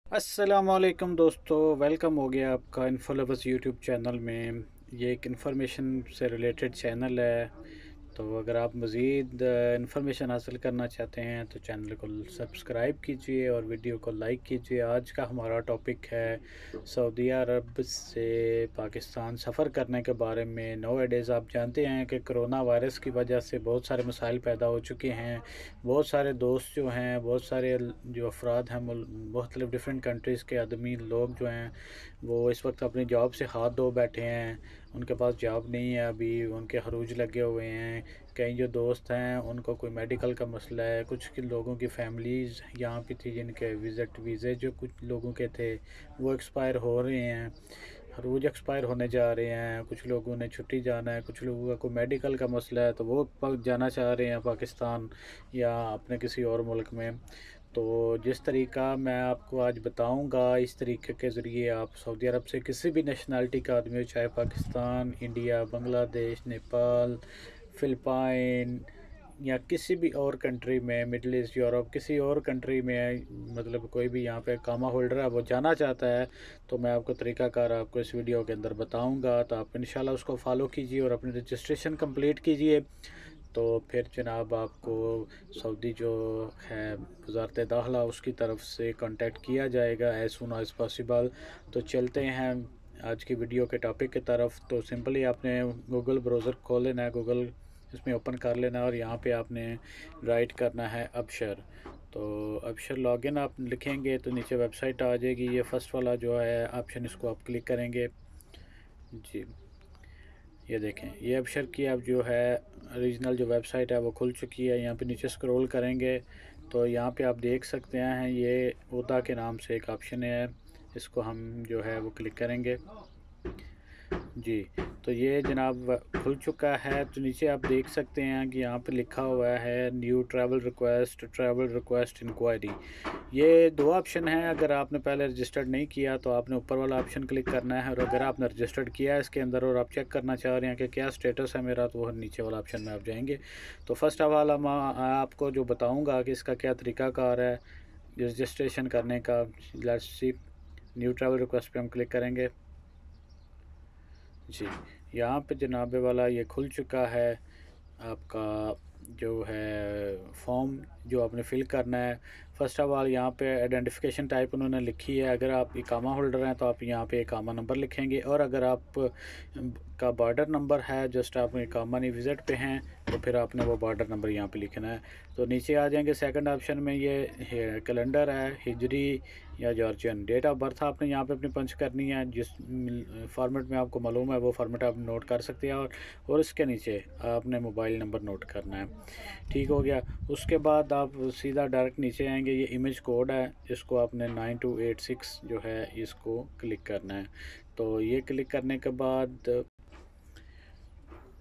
अस्सलामुअलैकुम दोस्तों, वेलकम हो गया आपका इन्फोलवर्स यूट्यूब चैनल में। ये एक इन्फॉर्मेशन से रिलेटेड चैनल है। तो अगर आप मज़ीद इन्फॉर्मेशन हासिल करना चाहते हैं तो चैनल को सब्सक्राइब कीजिए और वीडियो को लाइक कीजिए। आज का हमारा टॉपिक है सऊदी अरब से पाकिस्तान सफ़र करने के बारे में। नो एडेज़ आप जानते हैं कि कोरोना वायरस की वजह से बहुत सारे मसाइल पैदा हो चुके हैं। बहुत सारे दोस्त जो हैं, बहुत सारे जो अफराद हैं मुख्तलिफ़ डिफरेंट कंट्रीज़ के आदमी लोग जो हैं वो इस वक्त अपनी जॉब से हाथ धो बैठे हैं। उनके पास जॉब नहीं है, अभी उनके खरूज लगे हुए हैं। कई जो दोस्त हैं उनको कोई मेडिकल का मसला है। कुछ के लोगों की फैमिलीज़ यहाँ पे थी जिनके वीज़े जो कुछ लोगों के थे वो एक्सपायर हो रहे हैं, खरूज एक्सपायर होने जा रहे हैं। कुछ लोगों ने छुट्टी जाना है, कुछ लोगों का कोई मेडिकल का मसला है तो वो जाना चाह रहे हैं पाकिस्तान या अपने किसी और मुल्क में। तो जिस तरीका मैं आपको आज बताऊंगा, इस तरीके के ज़रिए आप सऊदी अरब से किसी भी नेशनलिटी का आदमी हो, चाहे पाकिस्तान, इंडिया, बांग्लादेश, नेपाल, फ़िलिपाइन या किसी भी और कंट्री में, मिडल ईस्ट, यूरोप, किसी और कंट्री में, मतलब कोई भी यहाँ पे कामा होल्डर है वो जाना चाहता है तो मैं आपको तरीक़ाकार आपको इस वीडियो के अंदर बताऊंगा। तो आप इंशाल्लाह उसको फॉलो कीजिए और अपनी रजिस्ट्रेशन कंप्लीट कीजिए। तो फिर जनाब आपको सऊदी जो है वज़ारत दाखिला उसकी तरफ से कांटेक्ट किया जाएगा एज़ सून एज़ पॉसिबल। तो चलते हैं आज की वीडियो के टॉपिक की तरफ। तो सिंपली आपने गूगल ब्राउज़र खोल लेना है, गूगल इसमें ओपन कर लेना है और यहाँ पे आपने राइट करना है अबशर। तो अबशर लॉगिन आप लिखेंगे तो नीचे वेबसाइट आ जाएगी। ये फर्स्ट वाला जो है ऑप्शन, इसको आप क्लिक करेंगे जी। ये देखें, ये अबशर की अब जो है रीजनल जो वेबसाइट है वो खुल चुकी है। यहाँ पे नीचे स्क्रॉल करेंगे तो यहाँ पे आप देख सकते हैं ये उदा के नाम से एक ऑप्शन है, इसको हम जो है वो क्लिक करेंगे जी। तो ये जनाब खुल चुका है। तो नीचे आप देख सकते हैं कि यहाँ पे लिखा हुआ है न्यू ट्रैवल रिक्वेस्ट इंक्वायरी। ये दो ऑप्शन हैं। अगर आपने पहले रजिस्टर्ड नहीं किया तो आपने ऊपर वाला ऑप्शन क्लिक करना है, और अगर आपने रजिस्टर्ड किया है इसके अंदर और आप चेक करना चाह रहे हैं कि क्या स्टेटस है मेरा, तो वो नीचे वाला ऑप्शन में आप जाएंगे। तो फर्स्ट ऑफ ऑल मैं आपको जो बताऊँगा कि इसका क्या तरीक़ाकार है रजिस्ट्रेशन करने का। Let's see, new travel request पे हम क्लिक करेंगे जी। यहाँ पे जनाब वाला ये खुल चुका है आपका जो है फॉर्म जो आपने फ़िल करना है। फ़र्स्ट ऑफ़ ऑल यहाँ पे आइडेंटिफिकेशन टाइप उन्होंने लिखी है। अगर आप इकामा होल्डर हैं तो आप यहाँ पे इकामा नंबर लिखेंगे, और अगर आप का बॉर्डर नंबर है, जस्ट आप इकामा नहीं विज़िट पे हैं, तो फिर आपने वो बॉर्डर नंबर यहाँ पे लिखना है। तो नीचे आ जाएंगे सेकंड ऑप्शन में, ये कैलेंडर है, हिजरी या जॉर्जियन। डेट ऑफ बर्थ आपने यहाँ पे अपनी पंच करनी है, जिस फॉर्मेट में आपको मालूम है वो फॉर्मेट आप नोट कर सकते हैं, और इसके नीचे आपने मोबाइल नंबर नोट करना है। ठीक हो गया। उसके बाद आप सीधा डायरेक्ट नीचे आएंगे, ये इमेज कोड है, इसको आपने 9286 जो है इसको क्लिक करना है। तो ये क्लिक करने के बाद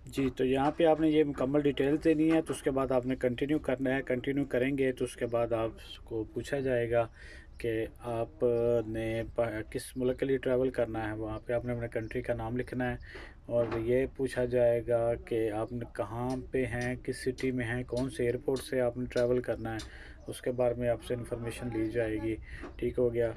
जी, तो यहाँ पे आपने ये मुकम्मल डिटेल्स देनी है। तो उसके बाद आपने कंटिन्यू करना है। कंटिन्यू करेंगे तो उसके बाद आपको पूछा जाएगा कि आपने किस मुल्क के लिए ट्रैवल करना है। वहाँ पे आपने अपने कंट्री का नाम लिखना है, और ये पूछा जाएगा कि आप कहाँ पे हैं, किस सिटी में हैं, कौन से एयरपोर्ट से आपने ट्रैवल करना है, उसके बारे में आपसे इंफॉर्मेशन ली जाएगी। ठीक हो गया।